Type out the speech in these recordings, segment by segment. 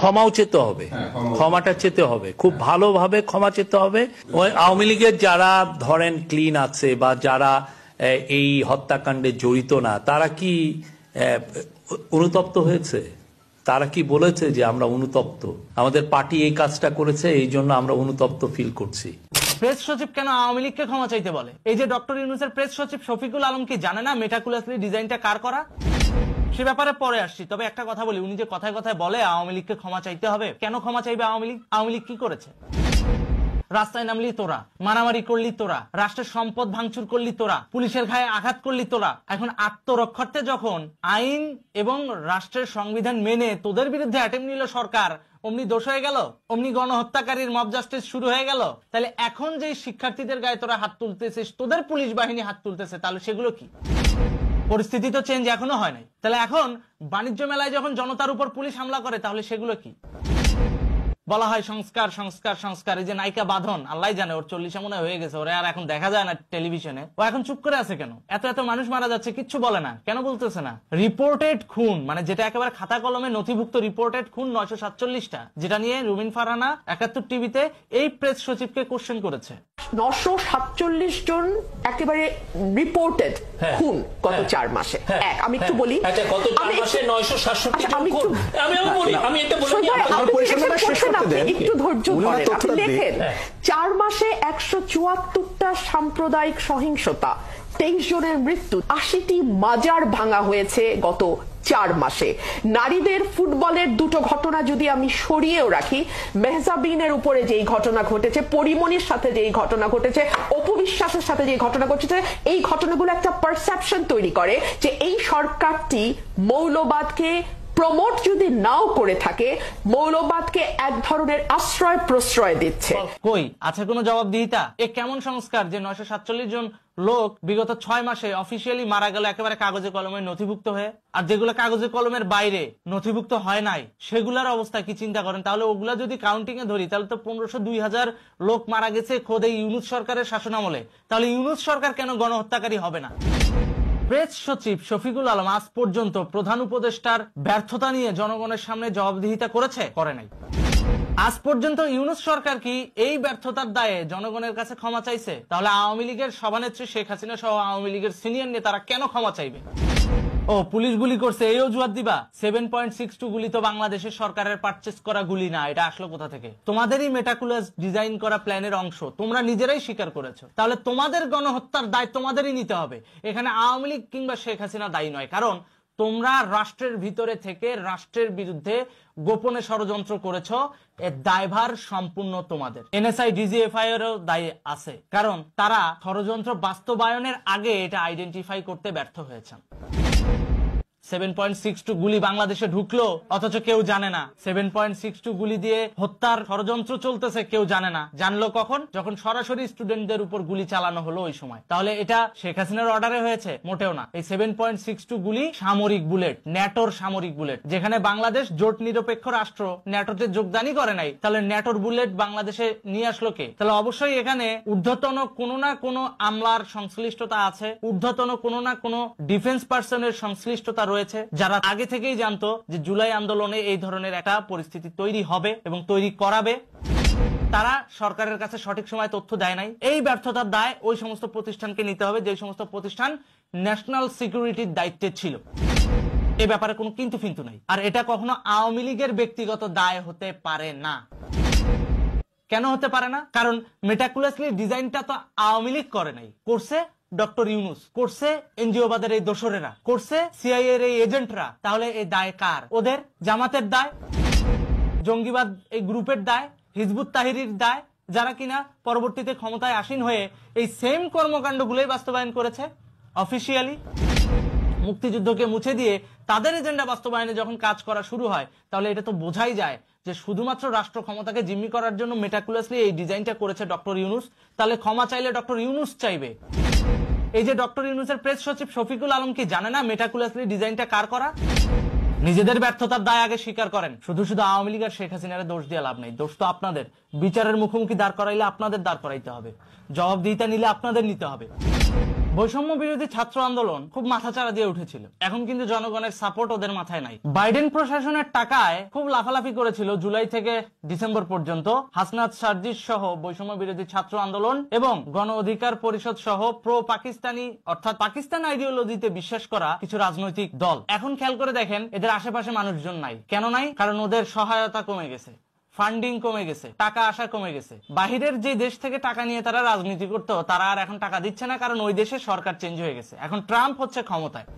ক্ষমাও চেতে হবে, ক্ষমাটা চেতে হবে, খুব ভালোভাবে ক্ষমা চেতে হবে। ওই আওয়ামী লীগের যারা ধরেন ক্লিন আছে বা যারা এই হত্যাকাণ্ডে জড়িত না, তারা কি অনুতপ্ত হয়েছে? তারা কি বলেছে যে আমরা অনুতপ্ত, আমাদের পার্টি এই কাজটা করেছে এই জন্য আমরা অনুতপ্ত ফিল করছি? প্রেস সচিব কেন আওয়ামী লীগকে ক্ষমা চাইতে বলে? এই যে ডক্টর ইউনূসের প্রেস সচিব শফিকুল আলম কি জানে না মেটাকুলাসলি ডিজাইনটা কার করা? সে ব্যাপারে পরে আসছি। তবে একটা কথা বলি, উনি যে কথায় কথায় বলে আওয়ামী লীগকে ক্ষমা চাইতে হবে, কেন ক্ষমা চাইবে আওয়ামী লীগ? আওয়ামী লীগ কি করেছে? রাস্তায় নামলি তোরা, মারামারি করলি তোরা, রাষ্ট্রের সম্পদ ভাঙচুর করলি তোরা, পুলিশের গায়ে আঘাত করলি তোরা। এখন আত্মরক্ষার্থে যখন আইন এবং রাষ্ট্রের সংবিধান মেনে তোদের বিরুদ্ধে অ্যাটেম্প নিল সরকার, অমনি দোষ হয়ে গেল, অমনি গণহত্যাকারীর মব জাস্টিস শুরু হয়ে গেল। তাহলে এখন যে শিক্ষার্থীদের গায়ে তোরা হাত তুলতেছিস, তোদের পুলিশ বাহিনী হাত তুলতেছে, তাহলে সেগুলো কি? পরিস্থিতি তো চেঞ্জ এখনো হয় নাই। তাহলে এখন বাণিজ্য মেলায় যখন জনতার উপর পুলিশ হামলা করে, তাহলে সেগুলো কি? বলা হয় সংস্কার সংস্কার সংস্কার। এই যে নায়িকা বাঁধন, আল্লাহ জানে ওর 40 মনে হয়ে গেছে, ওরে আর এখন দেখা যায় না টেলিভিশনে। ও এখন চুপ করে আছে কেন? এত এত মানুষ মারা যাচ্ছে, কিচ্ছু বলে না কেন? বলতেছে না রিপোর্টেড খুন, মানে যেটা একেবারে খাতা কলমে নথিভুক্ত রিপোর্টেড খুন 947টা, যেটা নিয়ে রুমিন ফারহানা 71 টিভিতে এই প্রেস সচিবকে কোশ্চেন করেছে। 947 জন একেবারে রিপোর্টেড খুন গত 4 মাসে। আমি একটু বলি, গত 4 মাসে 967 জন খুন। আমি এটা বলি, একটু ধৈর্য ধরেন। আপনি দেখেন 4 মাসে 174টা সাম্প্রদায়িক সহিংসতা, 23 জনের মৃত্যু, 80টি মাজার ভাঙা হয়েছে গত 4 মাসে। নারীদের ফুটবলের দুটো ঘটনা যদি আমি সরিয়েও রাখি, মেহজাবিনের উপরে যেই ঘটনা ঘটেছে, পরিমণির সাথে যেই ঘটনা ঘটেছে, অপু বিশ্বাসের সাথে যেই ঘটনা ঘটেছে, এই ঘটনাগুলো একটা পারসেপশন তৈরি করে যে এই সরকারটি মৌলবাদকে প্রমোট যদি নাও করে থাকে, মৌলবাদকে এক ধরনের আশ্রয় প্রশ্রয় দিচ্ছে। কই আছে কোনো জবাবদিহিতা? এ কেমন সংস্কার যে 947 জন লোক বিগত 6 মাসে অফিসিয়ালি মারা গেল একেবারে কাগজে কলমে নথিভুক্ত হয়ে, আর যেগুলো কাগজে কলমের বাইরে নথিভুক্ত হয় নাই সেগুলার অবস্থা কি চিন্তা করেন? তাহলে ওগুলা যদি কাউন্টিং এ ধরি, তাহলে তো 1500-2000 লোক মারা গেছে খোদ এই ইউনূস সরকারের শাসনামলে। তাহলে ইউনূস সরকার কেন গণহত্যাকারী হবে না? প্রেস সচিব শফিকুল আলম আজ পর্যন্ত প্রধান উপদেষ্টার ব্যর্থতা নিয়ে জনগণের সামনে জবাবদিহিতা করেছে? করে নাই। আজ পর্যন্ত ইউনূস সরকার কি এই ব্যর্থতার দায়ে জনগণের কাছে ক্ষমা চাইছে? তাহলে আওয়ামী লীগের সভানেত্রী শেখ হাসিনা সহ আওয়ামী লীগের সিনিয়র নেতারা কেন ক্ষমা চাইবে? ও পুলিশ গুলি করছে এই অজুহাত দিবা? 7.62 গুলি তো বাংলাদেশের সরকারের পারচেজ করা গুলি না, এটা আসলো কোথা থেকে? তোমাদেরই মেটাকুলাস ডিজাইন করা প্ল্যানের অংশ, তোমরা নিজেরাই স্বীকার করেছো। তাহলে তোমাদের গণহত্যার দায় তোমাদেরই নিতে হবে, এখানে আওয়ামী লীগ কিংবা শেখ হাসিনা দায়ী নয়। কারণ তোমরা রাষ্ট্রের ভিতরে থেকে রাষ্ট্রের বিরুদ্ধে গোপনে ষড়যন্ত্র করেছো, এর দায়ভার সম্পূর্ণ তোমাদের। এনএসআই ডিজিএফআই এরও দায়ী আছে, কারণ তারা ষড়যন্ত্র বাস্তবায়নের আগে এটা আইডেন্টিফাই করতে ব্যর্থ হয়েছেন। 7.62 গুলি বাংলাদেশে ঢুকলো অথচ কেউ জানে না। 7.62 গুলি দিয়ে হত্যার ষড়যন্ত্র চলতেছে, কেউ জানে না। জানলো কখন? যখন সরাসরি স্টুডেন্টদের উপর গুলি চালানো হলো ওই সময়। তাহলে এটা শেখ হাসিনার অর্ডারে হয়েছে? মোটেও না। এই 7.62 গুলি সামরিক বুলেট, ন্যাটোর সামরিক বুলেট, যেখানে বাংলাদেশ জোট নিরপেক্ষ রাষ্ট্র, ন্যাটোতে যোগদানই করে নাই। তাহলে ন্যাটোর বুলেট বাংলাদেশে নিয়ে আসলো কে? তাহলে অবশ্যই এখানে ঊর্ধ্বতন কোনো না কোনো আমলার সংশ্লিষ্টতা আছে, ঊর্ধ্বতন কোনো না কোনো ডিফেন্স পার্সনের সংশ্লিষ্টতা রয়েছে, যারা আগে থেকেই জানতো যে জুলাই আন্দোলনে এই ধরনের একটা পরিস্থিতি তৈরি হবে এবং তৈরি করাবে। তারা সরকারের কাছে সঠিক সময় তথ্য দেয় নাই। এই ব্যর্থতার দায় ওই সমস্ত প্রতিষ্ঠানকে নিতে হবে যে সমস্ত প্রতিষ্ঠান ন্যাশনাল সিকিউরিটির দায়িত্বে ছিল। এই ব্যাপারে কোনো কিন্তু ফিন্তু নাই। আর এটা কখনো আওয়ামী লীগের ব্যক্তিগত দায় হতে পারে না। কেন হতে পারে না? কারণ মেটাকুলাসলি ডিজাইনটা তো আওয়ামী লীগ করে নাই, করছে ডক্টর ইউনূস, করছে এনজিওবাদের এই দোসরেরা, করছে সিআইএ এর এই এজেন্টরা। তাহলে এই দায় কার? ওদের? জামাতের দায়? জঙ্গিবাদ এই গ্রুপের দায়? হিজবুত তাহরির দায়, যারা কিনা পরবর্তীতে ক্ষমতায় আসীন হয়ে এই সেম কর্মকাণ্ডগুলোই বাস্তবায়ন করেছে অফিসিয়ালি। মুক্তিযুদ্ধকে মুছে দিয়ে তাদের এজেন্ডা বাস্তবায়নে যখন কাজ করা শুরু হয়, তাহলে এটা তো বোঝাই যায় যে শুধুমাত্র রাষ্ট্র ক্ষমতাকে জিম্মি করার জন্য মেটাকুলাসলি এই ডিজাইনটা করেছে ডক্টর ইউনূস। তাহলে ক্ষমা চাইলে ডক্টর ইউনূস চাইবে। এই যে ডক্টর ইউনূসের প্রেস সচিব শফিকুল আলম কি জানে না মেটাকুলাসলি ডিজাইনটা কার করা? নিজেদের ব্যর্থতার দায় আগে স্বীকার করেন। শুধু শুধু আওয়ামী লীগ আর শেখ হাসিনার দোষ দিয়ে লাভ নেই। দোষ তো আপনাদের। বিচারের মুখোমুখি দাঁড় করাইলে আপনাদের দাঁড় করাইতে হবে, জবাবদিহিতা নিলে আপনাদের নিতে হবে। বৈষম্য বিরোধী ছাত্র আন্দোলন খুব মাথাচাড়া দিয়ে উঠেছিল, এখন কিন্তু জনগণের সাপোর্ট ওদের মাথায় নাই। বাইডেন প্রশাসনের টাকায় খুব লাফালাফি করেছিল জুলাই থেকে ডিসেম্বর পর্যন্ত হাসনাত সার্জিস সহ বৈষম্য বিরোধী ছাত্র আন্দোলন এবং গণ অধিকার পরিষদ সহ প্রো পাকিস্তানি অর্থাৎ পাকিস্তান আইডিওলজিতে বিশ্বাস করা কিছু রাজনৈতিক দল। এখন খেয়াল করে দেখেন এদের আশেপাশে মানুষজন নাই। কেন নাই? কারণ ওদের সহায়তা কমে গেছে, ফান্ডিং কমে গেছে, টাকা আসা কমে গেছে। বাহিরের যে দেশ থেকে টাকা নিয়ে তারা রাজনীতি করতো তারা আর এখন টাকা দিচ্ছে না, কারণ ওই দেশে সরকার চেঞ্জ হয়ে গেছে। এখন ট্রাম্প হচ্ছে ক্ষমতায়।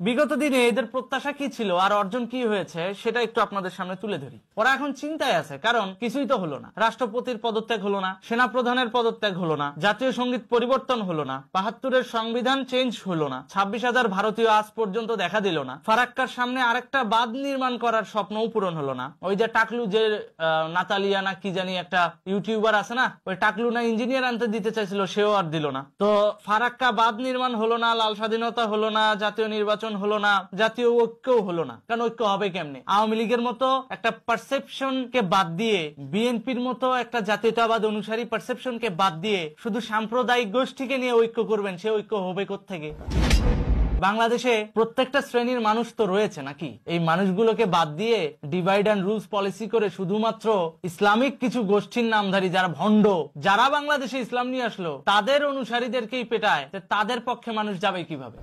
বিগত দিনে এদের প্রত্যাশা কি ছিল আর অর্জন কি হয়েছে সেটা একটু আপনাদের সামনে তুলে ধরি। ওরা এখন চিন্তায় আছে, কারণ কিছুই তো হলো না। রাষ্ট্রপতির পদত্যাগ হলো না, সেনাপ্রধানের পদত্যাগ হলো না, জাতীয় সঙ্গীত পরিবর্তন হলো না, ৭২-এর সংবিধান চেঞ্জ হলো না, ২৬,০০০ ভারতীয় আজ পর্যন্ত দেখা দিল না, ফারাক্কার সামনে আরেকটা বাঁধ নির্মাণ করার স্বপ্নও পূরণ হলো না। ওই যে টাকলু, যে নাতালিয়া না কি জানি একটা ইউটিউবার আছে না, ওই টাকলু না ইঞ্জিনিয়ার আনতে দিতে চাইছিল, সেও আর দিল না। তো ফারাক্কা বাঁধ নির্মাণ হলো না, লাল স্বাধীনতা হলো না, জাতীয় নির্বাচন হলো না, জাতীয় ঐক্যও হলো না। কারণ ঐক্য হবে কেমনে? আওয়ামী লীগের মতো একটা পারসেপশন কে বাদ দিয়ে, বিএনপির মতো একটা জাতীয়তাবাদ অনুসারী পারসেপশন কে বাদ দিয়ে শুধু সাম্প্রদায়িক গোষ্ঠীকে নিয়ে ঐক্য করবেন, সে ঐক্য হবে কোত্থেকে? বাংলাদেশে প্রত্যেকটা শ্রেণীর মানুষ তো রয়েছে নাকি? এই মানুষগুলোকে বাদ দিয়ে ডিভাইড অ্যান্ড রুলস পলিসি করে শুধুমাত্র ইসলামিক কিছু গোষ্ঠীর নামধারী যারা ভণ্ড, যারা বাংলাদেশে ইসলাম নিয়ে আসলো, তাদের অনুসারীদেরকেই পেটায়, তাদের পক্ষে মানুষ যাবে কিভাবে?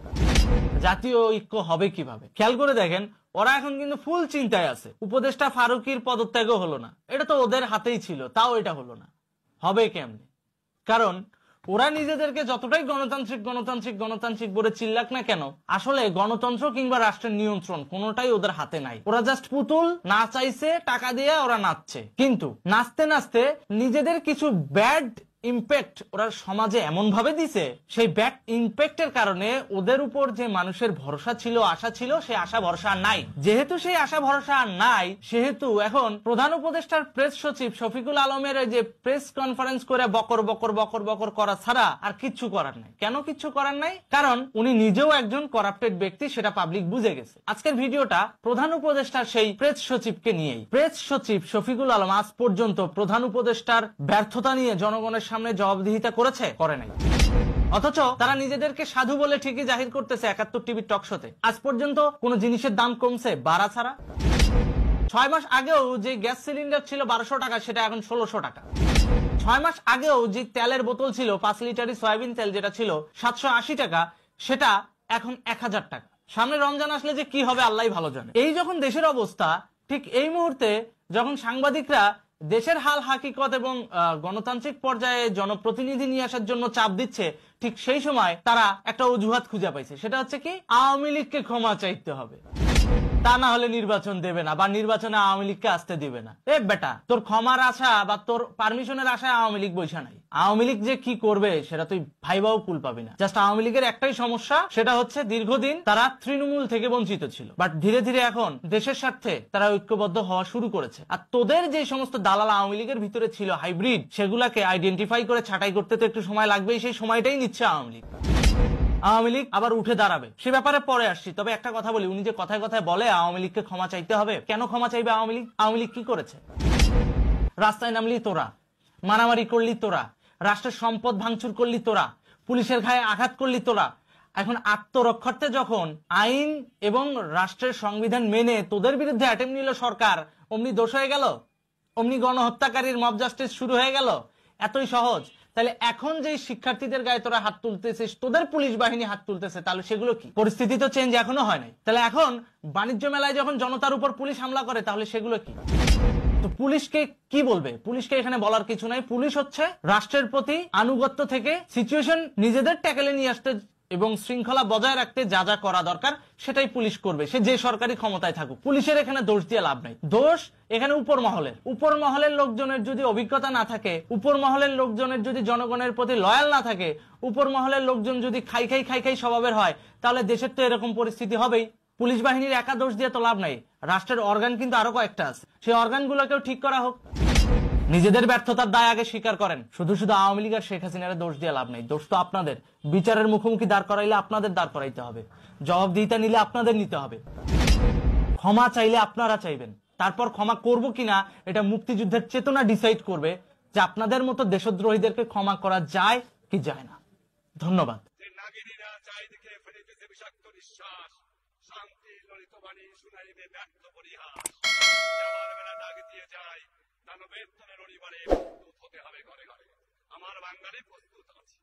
জাতীয় ঐক্য হবে কিভাবে? খেয়াল করে দেখেন ওরা এখন কিন্তু ফুল চিন্তায় আছে। উপদেষ্টা ফারুকীর পদত্যাগও হলো না, এটা তো ওদের হাতেই ছিল, তাও এটা হলো না। হবে কেমনে? কারণ ওরা নিজেদেরকে যতটাই গণতান্ত্রিক গণতান্ত্রিক গণতান্ত্রিক বলে চিল্লাক না কেন, আসলে গণতন্ত্র কিংবা রাষ্ট্রের নিয়ন্ত্রণ কোনোটাই ওদের হাতে নাই। ওরা জাস্ট পুতুল, না চাইছে টাকা দিয়ে ওরা নাচছে। কিন্তু নাচতে নাচতে নিজেদের কিছু ব্যাড ইম্প্যাক্ট ওরা সমাজে এমন ভাবে দিছে, সেই ব্যাড ইম্প্যাক্টের কারণে ওদের উপর যে মানুষের ভরসা ছিল, আশা ছিল, সেই আশা ভরসা নাই। যেহেতু সেই আশা ভরসা নাই, সেহেতু এখন প্রধান উপদেষ্টার প্রেস সচিব শফিকুল আলমের যে প্রেস কনফারেন্স করে বকর বকর বকর বকর করা ছাড়া আর কিচ্ছু করার নাই। কেন কিচ্ছু করার নাই? কারণ উনি নিজেও একজন করাপ্টেড ব্যক্তি, সেটা পাবলিক বুঝে গেছে। আজকের ভিডিওটা প্রধান উপদেষ্টার সেই প্রেস সচিবকে নিয়েই। প্রেস সচিব শফিকুল আলম আজ পর্যন্ত প্রধান উপদেষ্টার ব্যর্থতা নিয়ে জনগণের সামনে জবাবদিহিতা করেছে? করে নাই। অথচ তারা নিজেদেরকে সাধু বলে ঠিকই জাহির করতেছে ৭১ টিভির টক শোতে। আজ পর্যন্ত কোন জিনিসের দাম কমছে বাড়া ছাড়া? ৬ মাস আগেও যে গ্যাস সিলিন্ডার ছিল ১২০০ টাকা, সেটা এখন ১৬০০ টাকা। ৬ মাস আগেও যে তেলের বোতল ছিল ৫ লিটারি সয়াবিন তেল, যেটা ছিল ৭৮০ টাকা, সেটা এখন ১০০০ টাকা। সামনে রমজান আসলে যে কি হবে আল্লাহই ভালো জানে। এই যখন দেশের অবস্থা, ঠিক এই মুহূর্তে যখন সাংবাদিকরা দেশের হাল হাকিকত এবং গণতান্ত্রিক পর্যায়ে জনপ্রতিনিধি নিয়ে আসার জন্য চাপ দিচ্ছে, ঠিক সেই সময় তারা একটা অজুহাত খুঁজে পাইছে। সেটা হচ্ছে কি? আওয়ামী লীগকে ক্ষমা চাইতে হবে, তা না হলে নির্বাচন দেবে না, বা নির্বাচনে আওয়ামী লীগকে আসতে দিবে না। এ বেটা, তোর ক্ষমার আশা বা তোর পারমিশনের আশায় আওয়ামী লীগ বৈশা নাই। আওয়ামী লীগ যে কি করবে সেটা তুই ভাইবাও কুল পাবি না। জাস্ট আওয়ামী লীগের একটাই সমস্যা, সেটা হচ্ছে দীর্ঘদিন তারা তৃণমূল থেকে বঞ্চিত ছিল, বাট ধীরে ধীরে এখন দেশের স্বার্থে তারা ঐক্যবদ্ধ হওয়া শুরু করেছে। আর তোদের যে সমস্ত দালাল আওয়ামী লীগের ভিতরে ছিল হাইব্রিড, সেগুলাকে আইডেন্টিফাই করে ছাঁটাই করতে তো একটু সময় লাগবেই। সেই সময়টাই নিচ্ছে আওয়ামী লীগ। আওয়ামী লীগ আবার উঠে দাঁড়াবে, সে ব্যাপারে পরে আসছি। তবে একটা কথা বলি, উনি যে কথায় কথায় বলে আওয়ামী লীগকে ক্ষমা চাইতে হবে, কেন ক্ষমা চাইবে আওয়ামী লীগ? আওয়ামী লীগ কি করেছে? রাস্তায় নামলি তোরা, মারামারি করলি তোরা, রাষ্ট্রের সম্পদ ভাঙচুর করলি তোরা, পুলিশের গায়ে আঘাত করলি তোরা। এখন আত্মরক্ষার্থে যখন আইন এবং রাষ্ট্রের সংবিধান মেনে তোদের বিরুদ্ধে অ্যাটেম্প নিল সরকার, অমনি দোষ হয়ে গেল, অমনি গণহত্যাকারীর মব জাস্টিস শুরু হয়ে গেল? এতই সহজ? তাহলে এখন যে শিক্ষার্থীদের গায়ে তোরা হাত তুলতেছিস, তোদের পুলিশ বাহিনী হাত তুলতেছে, তাহলে সেগুলো কি? পরিস্থিতি তো চেঞ্জ এখনো হয় নাই। তাহলে এখন বাণিজ্য মেলায় যখন জনতার উপর পুলিশ হামলা করে, তাহলে সেগুলো কি? তো পুলিশকে কি বলবে? পুলিশকে এখানে বলার কিছু নাই। পুলিশ হচ্ছে রাষ্ট্রের প্রতি আনুগত্য থেকে সিচুয়েশন নিজেদের ট্যাকেলে নিয়ে আসতে এবং শৃঙ্খলা বজায় রাখতে যা যা করা দরকার সেটাই পুলিশ করবে, সে যে সরকারি ক্ষমতায় থাকুক। পুলিশের এখানে দোষ দিয়ে লাভ নাই। দোষ এখানে উপর মহলের লোকজনের যদি অভিজ্ঞতা না থাকে, উপর মহলের লোকজনের যদি জনগণের প্রতি লয়াল না থাকে, উপর মহলের লোকজন যদি খাই খাই স্বভাবের হয়, তাহলে দেশের তো এরকম পরিস্থিতি হবেই। পুলিশ বাহিনীর একা দোষ দিয়ে তো লাভ নাই। রাষ্ট্রের অর্গান কিন্তু আরো কয়েকটা আছে, সেই অর্গানগুলোকেও ঠিক করা হোক। নিজেদের ব্যর্থতার দায় আগে স্বীকার করেন। শুধু শুধু আওয়ামী লীগ আর শেখ হাসিনার দোষ দিয়ে লাভ নেই। দোষ তো আপনাদের। বিচারের মুখোমুখি দাঁড় করাইলে আপনাদের দাঁড় করাইতে হবে, জবাবদিহিতা নিলে আপনাদের নিতে হবে, ক্ষমা চাইলে আপনারা চাইবেন। তারপর ক্ষমা করব কিনা এটা মুক্তিযুদ্ধের চেতনা ডিসাইড করবে যে আপনাদের মতো দেশদ্রোহীদেরকে ক্ষমা করা যায় কি যায় না। ধন্যবাদ। পরিহাস যাবার বেলা ডাক দিয়ে যায় দানবের তলে রবিবারে প্রস্তুত হতে হবে ঘরে ঘরে। আমার বাঙালি প্রস্তুত আছে।